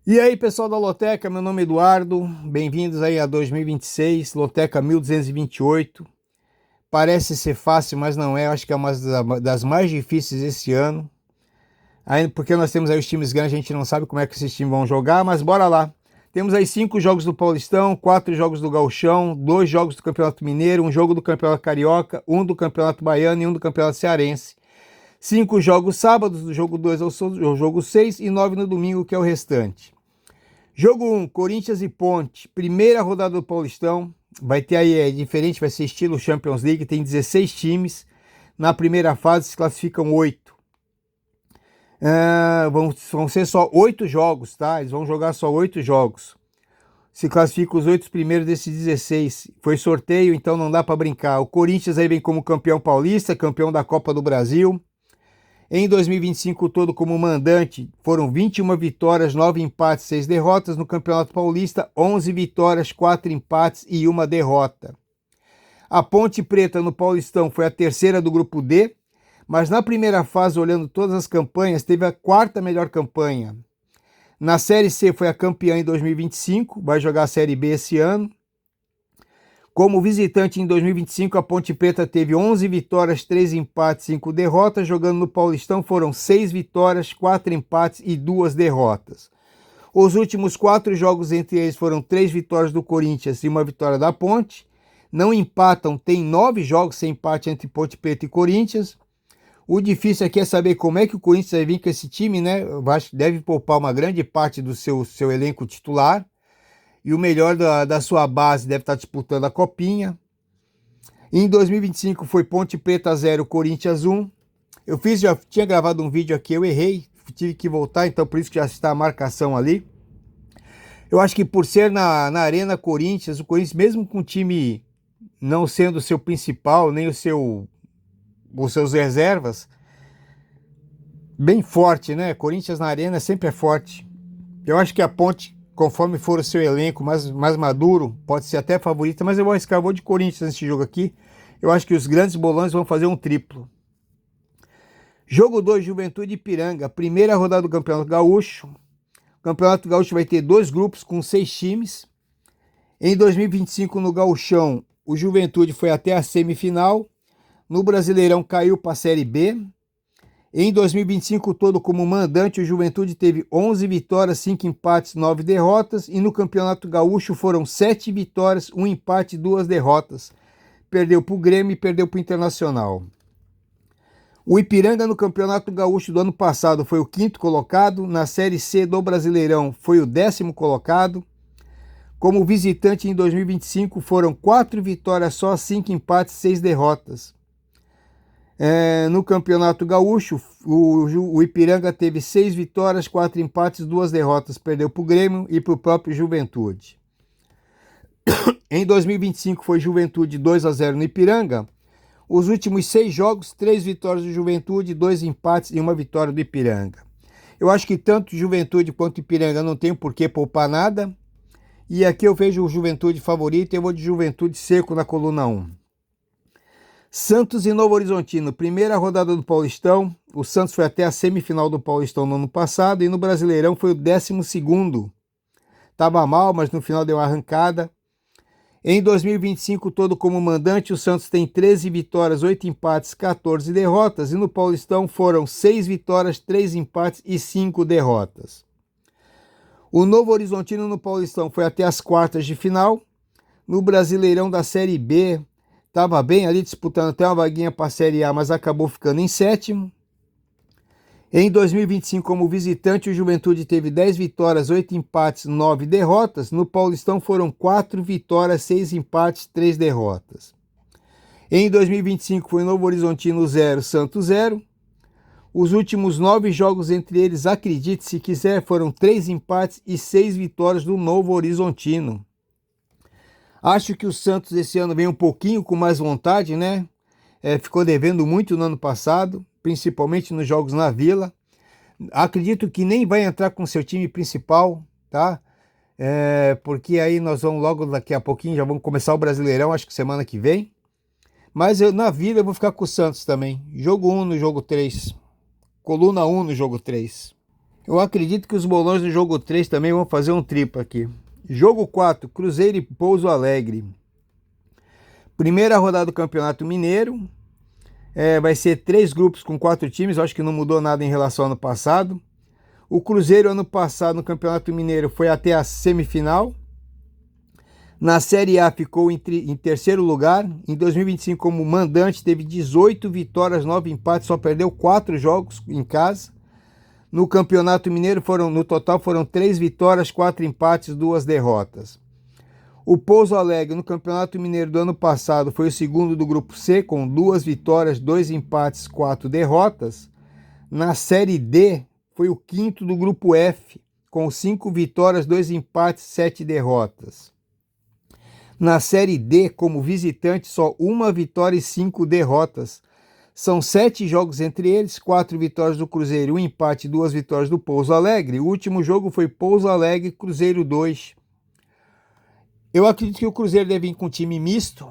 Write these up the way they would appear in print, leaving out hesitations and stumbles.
E aí, pessoal da Loteca, meu nome é Eduardo, bem-vindos aí a 2026, Loteca 1228. Parece ser fácil, mas não é, eu acho que é uma das mais difíceis esse ano. Aí, porque nós temos aí os times grandes, a gente não sabe como é que esses times vão jogar, mas bora lá. Temos aí 5 jogos do Paulistão, 4 jogos do Gauchão, 2 jogos do Campeonato Mineiro, um jogo do Campeonato Carioca, um do Campeonato Baiano e um do Campeonato Cearense. 5 jogos sábados, do jogo 2 ao jogo 6 e 9 no domingo, que é o restante. Jogo 1, Corinthians e Ponte, primeira rodada do Paulistão. Vai ter aí, é diferente, vai ser estilo Champions League, tem 16 times. Na primeira fase se classificam 8. Vão ser só 8 jogos, tá? Eles vão jogar só 8 jogos. Se classificam os 8 primeiros desses 16. Foi sorteio, então não dá para brincar. O Corinthians aí vem como campeão paulista, campeão da Copa do Brasil. Em 2025, todo como mandante, foram 21 vitórias, 9 empates, 6 derrotas. No Campeonato Paulista, 11 vitórias, 4 empates e 1 derrota. A Ponte Preta no Paulistão foi a terceira do grupo D, mas na primeira fase, olhando todas as campanhas, teve a quarta melhor campanha. Na Série C foi a campeã em 2025, vai jogar a Série B esse ano. Como visitante em 2025, a Ponte Preta teve 11 vitórias, 3 empates, 5 derrotas. Jogando no Paulistão foram 6 vitórias, 4 empates e 2 derrotas. Os últimos 4 jogos entre eles foram 3 vitórias do Corinthians e 1 vitória da Ponte. Não empatam, tem 9 jogos sem empate entre Ponte Preta e Corinthians. O difícil aqui é saber como é que o Corinthians vai vir com esse time, né? Eu acho que deve poupar uma grande parte do seu elenco titular. E o melhor da sua base deve estar disputando a Copinha. Em 2025 foi Ponte Preta 0, Corinthians 1. Já tinha gravado um vídeo aqui, eu errei, tive que voltar, então por isso que já está a marcação ali. Eu acho que por ser na Arena Corinthians, o Corinthians, mesmo com o time não sendo o seu principal, nem os seus reservas, bem forte, né? Corinthians na Arena sempre é forte. Eu acho que a Ponte, conforme for o seu elenco mais maduro, pode ser até favorita, mas eu vou arriscar, vou de Corinthians nesse jogo aqui. Eu acho que os grandes bolões vão fazer um triplo. Jogo 2, Juventude e Ipiranga, primeira rodada do Campeonato Gaúcho. O Campeonato Gaúcho vai ter 2 grupos com 6 times. Em 2025, no Gauchão, o Juventude foi até a semifinal. No Brasileirão, caiu para a Série B. Em 2025, todo como mandante, o Juventude teve 11 vitórias, 5 empates, 9 derrotas. E no Campeonato Gaúcho foram 7 vitórias, 1 empate e 2 derrotas. Perdeu para o Grêmio e perdeu para o Internacional. O Ipiranga no Campeonato Gaúcho do ano passado foi o 5º colocado. Na Série C do Brasileirão foi o 10º colocado. Como visitante em 2025 foram 4 vitórias só, 5 empates, 6 derrotas. No Campeonato Gaúcho, o Ipiranga teve 6 vitórias, 4 empates, 2 derrotas. Perdeu para o Grêmio e para o próprio Juventude. Em 2025 foi Juventude 2-0 no Ipiranga. Os últimos 6 jogos, 3 vitórias do Juventude, 2 empates e 1 vitória do Ipiranga. Eu acho que tanto Juventude quanto Ipiranga não tem por que poupar nada. E aqui eu vejo o Juventude favorito, eu vou de Juventude seco na coluna 1. Santos e Novo Horizontino, primeira rodada do Paulistão. O Santos foi até a semifinal do Paulistão no ano passado e no Brasileirão foi o 12º. Estava mal, mas no final deu uma arrancada. Em 2025, todo como mandante, o Santos tem 13 vitórias, 8 empates, 14 derrotas. E no Paulistão foram 6 vitórias, 3 empates e 5 derrotas. O Novo Horizontino no Paulistão foi até as quartas de final. No Brasileirão da Série B, estava bem ali disputando até uma vaguinha para a Série A, mas acabou ficando em 7º. Em 2025, como visitante, o Juventude teve 10 vitórias, 8 empates, 9 derrotas. No Paulistão foram 4 vitórias, 6 empates, 3 derrotas. Em 2025 foi Novo Horizontino 0, Santos 0. Os últimos 9 jogos entre eles, acredite se quiser, foram 3 empates e 6 vitórias do Novo Horizontino. Acho que o Santos esse ano vem um pouquinho com mais vontade, né? Ficou devendo muito no ano passado, principalmente nos jogos na Vila. Acredito que nem vai entrar com seu time principal, tá? Porque aí nós vamos logo daqui a pouquinho, já vamos começar o Brasileirão, acho que semana que vem. Mas na Vila eu vou ficar com o Santos também. Jogo 1 no jogo 3. Coluna 1 no jogo 3. Eu acredito que os bolões do jogo 3 também vão fazer um triplo aqui. Jogo 4, Cruzeiro e Pouso Alegre. Primeira rodada do Campeonato Mineiro. Vai ser 3 grupos com 4 times. Eu acho que não mudou nada em relação ao ano passado. O Cruzeiro, ano passado, no Campeonato Mineiro, foi até a semifinal. Na Série A ficou em terceiro lugar. Em 2025, como mandante, teve 18 vitórias, 9 empates, só perdeu 4 jogos em casa. No Campeonato Mineiro, no total, foram 3 vitórias, 4 empates, 2 derrotas. O Pouso Alegre, no Campeonato Mineiro do ano passado, foi o segundo do Grupo C, com 2 vitórias, 2 empates, 4 derrotas. Na Série D, foi o quinto do Grupo F, com 5 vitórias, 2 empates, 7 derrotas. Na Série D, como visitante, só 1 vitória e 5 derrotas. São 7 jogos entre eles, 4 vitórias do Cruzeiro, 1 empate e 2 vitórias do Pouso Alegre. O último jogo foi Pouso Alegre, Cruzeiro 2. Eu acredito que o Cruzeiro deve vir com um time misto.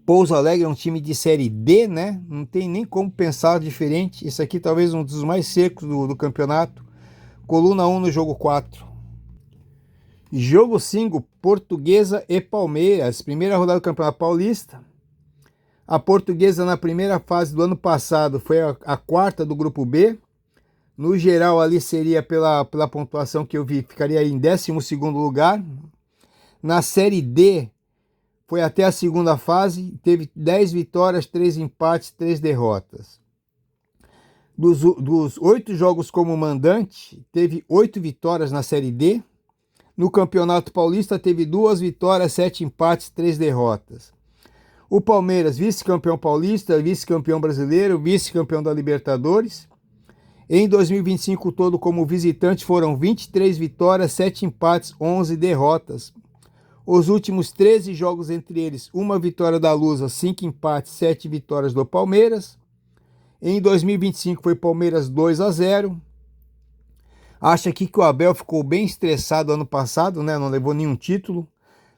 Pouso Alegre é um time de Série D, né? Não tem nem como pensar diferente. Esse aqui talvez um dos mais secos do campeonato. Coluna 1 no jogo 4. Jogo 5, Portuguesa e Palmeiras. Primeira rodada do Campeonato Paulista. A Portuguesa, na primeira fase do ano passado, foi a quarta do Grupo B. No geral, ali seria, pela pontuação que eu vi, ficaria em 12º lugar. Na Série D, foi até a segunda fase, teve 10 vitórias, 3 empates, 3 derrotas. Dos 8 jogos como mandante, teve 8 vitórias na Série D. No Campeonato Paulista, teve 2 vitórias, 7 empates, 3 derrotas. O Palmeiras, vice-campeão paulista, vice-campeão brasileiro, vice-campeão da Libertadores. Em 2025, todo como visitante, foram 23 vitórias, 7 empates, 11 derrotas. Os últimos 13 jogos entre eles, 1 vitória da Lusa, 5 empates, 7 vitórias do Palmeiras. Em 2025 foi Palmeiras 2-0. Acho aqui que o Abel ficou bem estressado ano passado, né? Não levou nenhum título.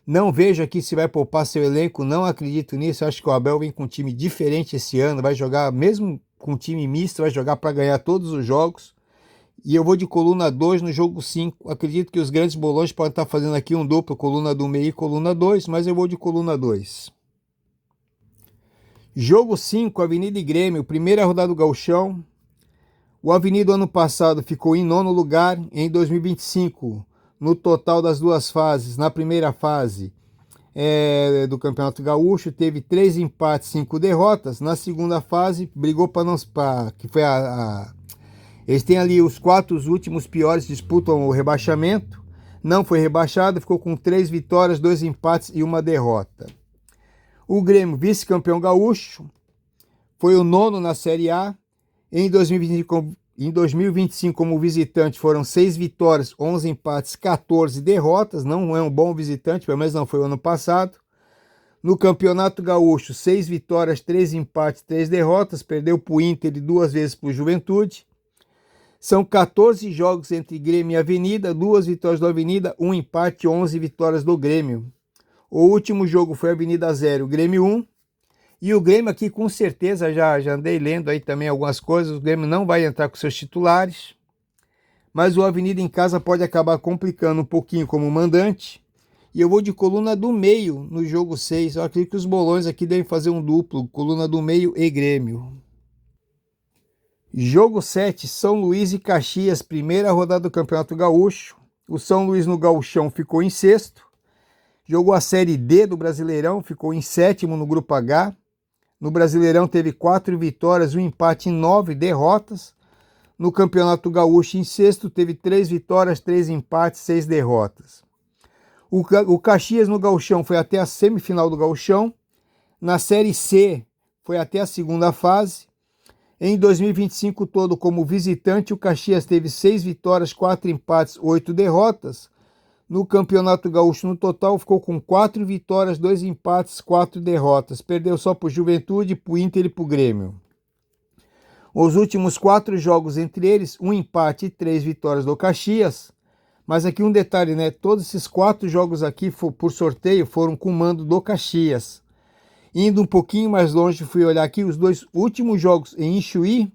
Não vejo aqui se vai poupar seu elenco, não acredito nisso. Acho que o Abel vem com um time diferente esse ano, vai jogar, mesmo com time misto, vai jogar para ganhar todos os jogos. E eu vou de coluna 2 no jogo 5. Acredito que os grandes bolões podem estar fazendo aqui um duplo, coluna do meio e coluna 2, mas eu vou de coluna 2. Jogo 5, Avenida e Grêmio, primeira rodada do Gauchão. O Avenida ano passado ficou em 9º lugar. Em 2025, no total das 2 fases, na primeira fase do Campeonato Gaúcho, teve 3 empates, 5 derrotas. Na segunda fase, brigou para não... que foi Eles têm ali os 4 últimos piores, disputam o rebaixamento. Não foi rebaixado, ficou com 3 vitórias, 2 empates e 1 derrota. O Grêmio, vice-campeão gaúcho, foi o 9º na Série A. Em 2025, como visitante, foram 6 vitórias, 11 empates, 14 derrotas. Não é um bom visitante, pelo menos não foi o ano passado. No Campeonato Gaúcho, 6 vitórias, 3 empates, 3 derrotas. Perdeu para o Inter e 2 vezes para o Juventude. São 14 jogos entre Grêmio e Avenida, 2 vitórias do Avenida, 1 empate, 11 vitórias do Grêmio. O último jogo foi Avenida 0, Grêmio 1. E o Grêmio aqui, com certeza, já andei lendo aí também algumas coisas, o Grêmio não vai entrar com seus titulares. Mas o Avenida em casa pode acabar complicando um pouquinho como mandante. E eu vou de coluna do meio no jogo 6. Eu acredito que os bolões aqui devem fazer um duplo, coluna do meio e Grêmio. Jogo 7, São Luís e Caxias, primeira rodada do Campeonato Gaúcho. O São Luís no Gauchão ficou em 6º. Jogou a Série D do Brasileirão, ficou em 7º no Grupo H. No Brasileirão teve 4 vitórias, 1 empate e 9 derrotas. No Campeonato Gaúcho, em 6º, teve 3 vitórias, 3 empates, 6 derrotas. O Caxias no Gauchão foi até a semifinal do Gauchão. Na Série C, foi até a segunda fase. Em 2025 todo, como visitante, o Caxias teve 6 vitórias, 4 empates, 8 derrotas. No Campeonato Gaúcho, no total, ficou com 4 vitórias, 2 empates, 4 derrotas. Perdeu só para o Juventude, para o Inter e para o Grêmio. Os últimos 4 jogos entre eles, 1 empate e 3 vitórias do Caxias. Mas aqui um detalhe, né? Todos esses 4 jogos aqui, por sorteio, foram com mando do Caxias. Indo um pouquinho mais longe, fui olhar aqui os 2 últimos jogos em Ichuí.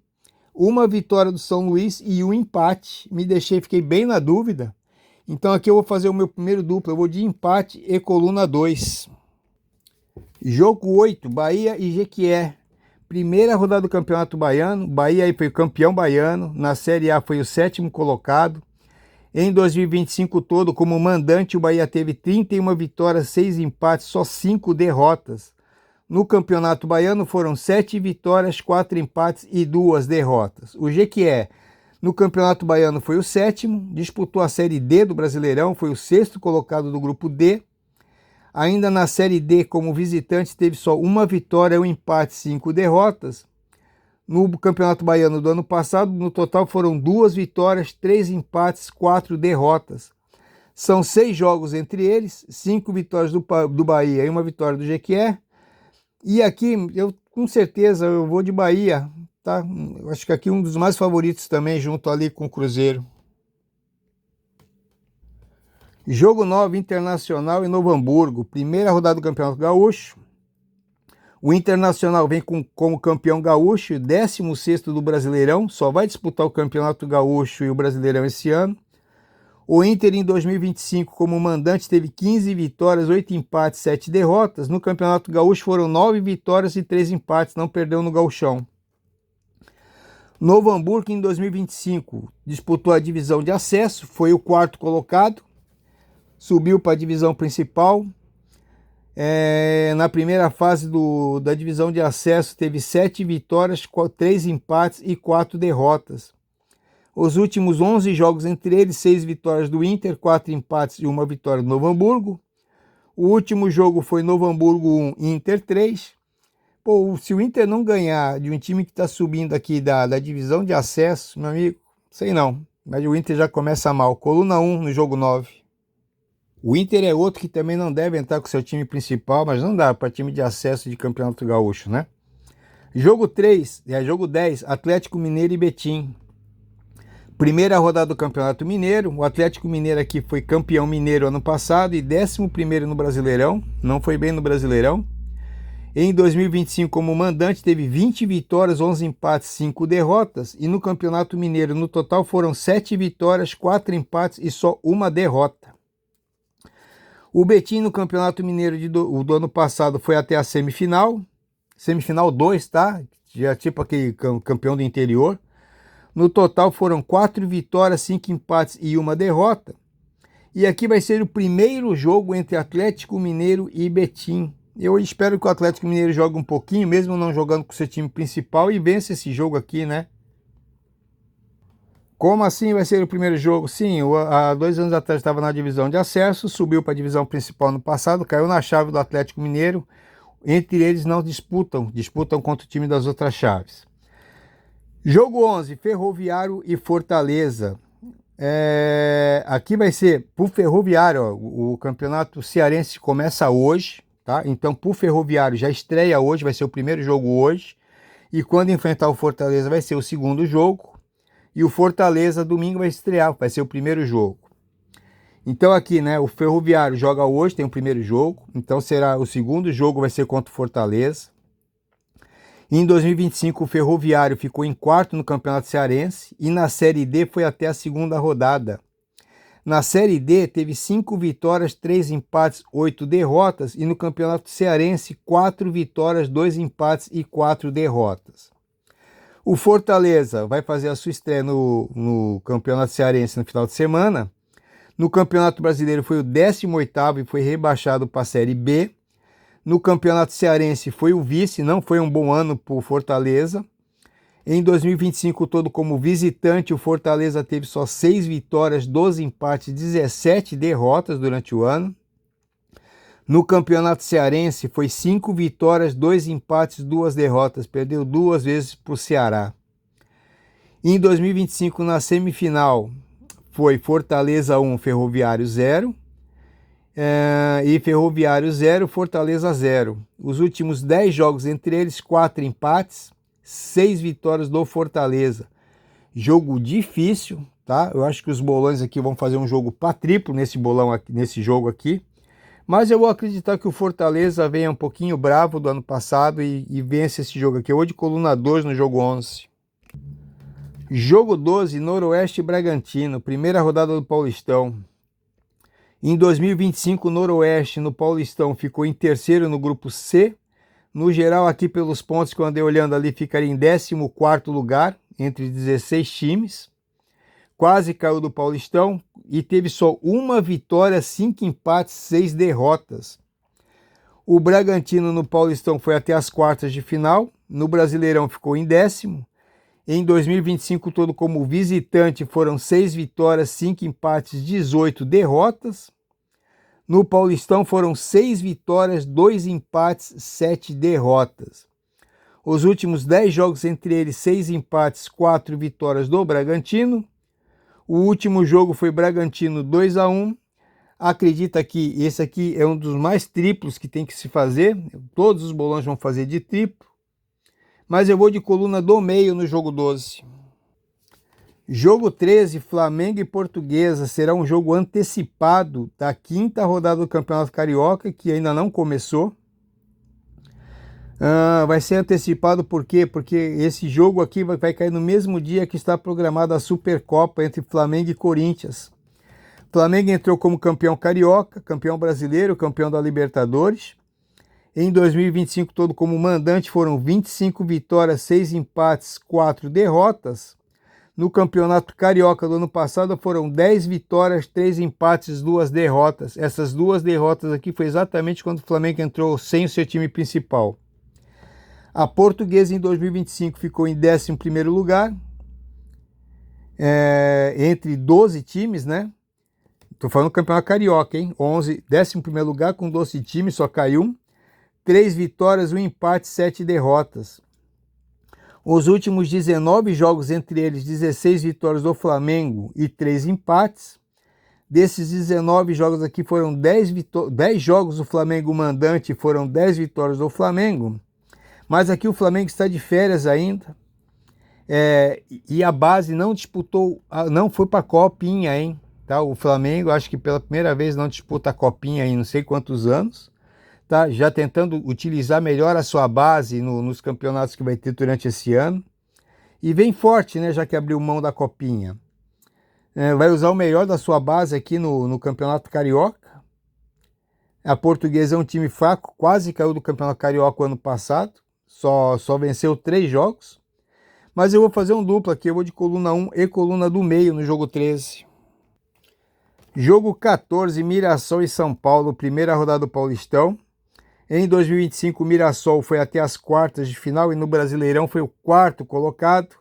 uma vitória do São Luís e um empate. Fiquei bem na dúvida. Então aqui eu vou fazer o meu primeiro duplo, eu vou de empate e coluna 2. Jogo 8, Bahia e Jequié. Primeira rodada do Campeonato Baiano, Bahia aí foi o campeão baiano, na Série A foi o 7º colocado. Em 2025 todo, como mandante, o Bahia teve 31 vitórias, 6 empates, só 5 derrotas. No Campeonato Baiano foram 7 vitórias, 4 empates e 2 derrotas. O Jequié, no Campeonato Baiano, foi o 7º, disputou a Série D do Brasileirão, foi o 6º colocado do Grupo D. Ainda na Série D, como visitante, teve só uma vitória, um empate, 5 derrotas. No Campeonato Baiano do ano passado, no total foram 2 vitórias, 3 empates, 4 derrotas. São 6 jogos entre eles, 5 vitórias do Bahia e uma vitória do Jequié. E aqui, com certeza, eu vou de Bahia, tá? Eu acho que aqui um dos mais favoritos também, junto ali com o Cruzeiro. Jogo 9, Internacional e Novo Hamburgo, primeira rodada do Campeonato Gaúcho. O Internacional vem como campeão gaúcho, 16º do Brasileirão, só vai disputar o Campeonato Gaúcho e o Brasileirão esse ano. O Inter em 2025 como mandante teve 15 vitórias, 8 empates, 7 derrotas. No Campeonato Gaúcho foram 9 vitórias e 3 empates, não perdeu no Gauchão. Novo Hamburgo em 2025 disputou a divisão de acesso, foi o 4º colocado. Subiu para a divisão principal. Na primeira fase da divisão de acesso teve 7 vitórias, 3 empates e 4 derrotas. Os últimos 11 jogos entre eles, 6 vitórias do Inter, 4 empates e 1 vitória do Novo Hamburgo. O último jogo foi Novo Hamburgo 1, Inter 3. Pô, se o Inter não ganhar de um time que está subindo aqui da divisão de acesso, meu amigo, sei não, mas o Inter já começa mal. Coluna 1 no jogo 9. O Inter é outro que também não deve entrar com seu time principal, mas não dá para time de acesso de Campeonato Gaúcho, né? Jogo 3, jogo 10, Atlético Mineiro e Betim. Primeira rodada do Campeonato Mineiro, o Atlético Mineiro aqui foi campeão mineiro ano passado e 11º no Brasileirão, não foi bem no Brasileirão. Em 2025, como mandante, teve 20 vitórias, 11 empates, 5 derrotas. E no Campeonato Mineiro, no total, foram 7 vitórias, 4 empates e só 1 derrota. O Betim no Campeonato Mineiro do ano passado foi até a semifinal 2, tá? Já tipo aquele campeão do interior. No total foram 4 vitórias, 5 empates e 1 derrota. E aqui vai ser o primeiro jogo entre Atlético Mineiro e Betim. Eu espero que o Atlético Mineiro jogue um pouquinho, mesmo não jogando com seu time principal, e vença esse jogo aqui, né? Como assim vai ser o primeiro jogo? Sim, há 2 anos atrás estava na divisão de acesso, subiu para a divisão principal no passado, caiu na chave do Atlético Mineiro. Entre eles não disputam contra o time das outras chaves. Jogo 11, Ferroviário e Fortaleza. Aqui vai ser para o Ferroviário, ó, o campeonato cearense começa hoje, tá? Então para o Ferroviário já estreia hoje, vai ser o primeiro jogo hoje. E quando enfrentar o Fortaleza vai ser o segundo jogo. E o Fortaleza domingo vai estrear, vai ser o primeiro jogo. Então aqui, né, o Ferroviário joga hoje, tem o primeiro jogo. Então será o segundo jogo, vai ser contra o Fortaleza. Em 2025 o Ferroviário ficou em 4º no Campeonato Cearense e na Série D foi até a 2ª rodada. Na Série D teve 5 vitórias, 3 empates, 8 derrotas e no Campeonato Cearense 4 vitórias, 2 empates e 4 derrotas. O Fortaleza vai fazer a sua estreia no Campeonato Cearense no final de semana. No Campeonato Brasileiro foi o 18º e foi rebaixado para a Série B. No Campeonato Cearense foi o vice, não foi um bom ano para o Fortaleza. Em 2025 todo como visitante, o Fortaleza teve só 6 vitórias, 12 empates, 17 derrotas durante o ano. No Campeonato Cearense foi 5 vitórias, 2 empates, 2 derrotas. Perdeu 2 vezes para o Ceará. Em 2025, na semifinal, foi Fortaleza 1, Ferroviário 0. E Ferroviário 0, Fortaleza 0. Os últimos 10 jogos entre eles, 4 empates, 6 vitórias do Fortaleza. Jogo difícil, tá? Eu acho que os bolões aqui vão fazer um jogo para triplo nesse jogo aqui. Mas eu vou acreditar que o Fortaleza venha um pouquinho bravo do ano passado e vence esse jogo aqui. Eu vou de coluna 2 no jogo 11. Jogo 12, Noroeste e Bragantino, primeira rodada do Paulistão. Em 2025, o Noroeste no Paulistão ficou em terceiro no grupo C. No geral, aqui pelos pontos que eu andei olhando ali, ficaria em 14º lugar, entre 16 times. Quase caiu do Paulistão e teve só uma vitória, 5 empates, 6 derrotas. O Bragantino no Paulistão foi até as quartas de final. No Brasileirão ficou em 10º. Em 2025, todo como visitante, foram 6 vitórias, 5 empates, 18 derrotas. No Paulistão foram 6 vitórias, 2 empates, 7 derrotas. Os últimos 10 jogos entre eles, 6 empates, 4 vitórias do Bragantino. O último jogo foi Bragantino 2-1. Acredita que esse aqui é um dos mais triplos que tem que se fazer. Todos os bolões vão fazer de triplo. Mas eu vou de coluna do meio no jogo 12. Jogo 13, Flamengo e Portuguesa, será um jogo antecipado da 5ª rodada do Campeonato Carioca, que ainda não começou. Vai ser antecipado por quê? Porque esse jogo aqui vai cair no mesmo dia que está programada a Supercopa entre Flamengo e Corinthians. Flamengo entrou como campeão carioca, campeão brasileiro, campeão da Libertadores. Em 2025, todo como mandante, foram 25 vitórias, 6 empates, 4 derrotas. No Campeonato Carioca do ano passado, foram 10 vitórias, 3 empates, 2 derrotas. Essas 2 derrotas aqui foi exatamente quando o Flamengo entrou sem o seu time principal. A Portuguesa, em 2025, ficou em 11º lugar, entre 12 times, né? Estou falando do Campeonato Carioca, hein? 11º lugar com 12 times, só caiu um. 3 vitórias, 1 empate, 7 derrotas. Os últimos 19 jogos, entre eles 16 vitórias do Flamengo e 3 empates. Desses 19 jogos aqui foram 10 jogos do Flamengo mandante, foram 10 vitórias do Flamengo. Mas aqui o Flamengo está de férias ainda. E a base não disputou, não foi para a Copinha, hein? Tá? O Flamengo, acho que pela primeira vez não disputa a Copinha em não sei quantos anos. Tá, já tentando utilizar melhor a sua base nos campeonatos que vai ter durante esse ano. E vem forte, né, já que abriu mão da Copinha. Vai usar o melhor da sua base aqui no Campeonato Carioca. A Portuguesa é um time fraco, quase caiu do Campeonato Carioca o ano passado. Só venceu 3 jogos. Mas eu vou fazer um duplo aqui, eu vou de coluna 1 e coluna do meio no jogo 13. Jogo 14, Mirassol e São Paulo, primeira rodada do Paulistão. Em 2025, o Mirassol foi até as quartas de final e no Brasileirão foi o 4º colocado.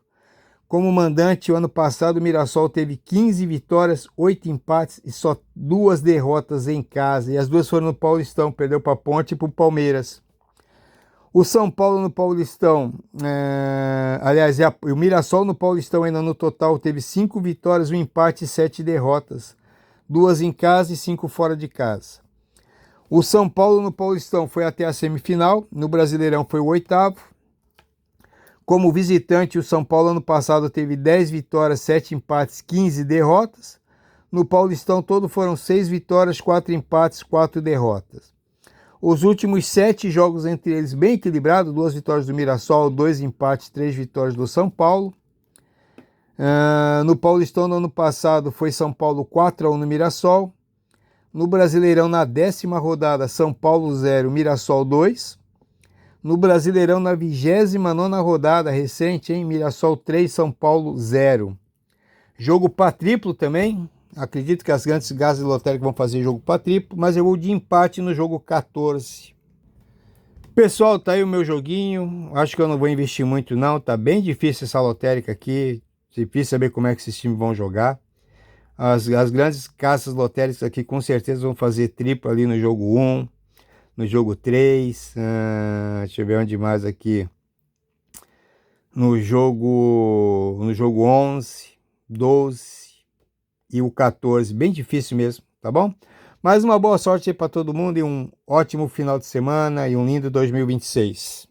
Como mandante, o ano passado, o Mirassol teve 15 vitórias, 8 empates e só 2 derrotas em casa. E as 2 foram no Paulistão, perdeu para a Ponte e para o Palmeiras. O São Paulo no Paulistão, o Mirassol no Paulistão ainda no total teve 5 vitórias, 1 empate e 7 derrotas. 2 em casa e 5 fora de casa. O São Paulo no Paulistão foi até a semifinal, no Brasileirão foi o 8º. Como visitante, o São Paulo ano passado teve 10 vitórias, 7 empates, 15 derrotas. No Paulistão todo foram 6 vitórias, 4 empates, 4 derrotas. Os últimos 7 jogos entre eles bem equilibrados, 2 vitórias do Mirassol, 2 empates, 3 vitórias do São Paulo. No Paulistão do ano passado foi São Paulo 4-1 no Mirassol. No Brasileirão, na 10ª rodada, São Paulo 0, Mirassol 2. No Brasileirão, na 29ª rodada, recente, hein? Mirassol 3, São Paulo 0. Jogo para triplo também. Acredito que as grandes casas lotéricas vão fazer jogo para triplo, mas eu vou de empate no jogo 14. Pessoal, tá aí o meu joguinho. Acho que eu não vou investir muito não. Tá bem difícil essa lotérica aqui. Difícil saber como é que esses times vão jogar. As grandes casas lotéricas aqui com certeza vão fazer triplo ali no jogo 1, no jogo 3, deixa eu ver onde mais aqui, no jogo 11, 12 e o 14, bem difícil mesmo, tá bom? Mais uma boa sorte aí para todo mundo e um ótimo final de semana e um lindo 2026.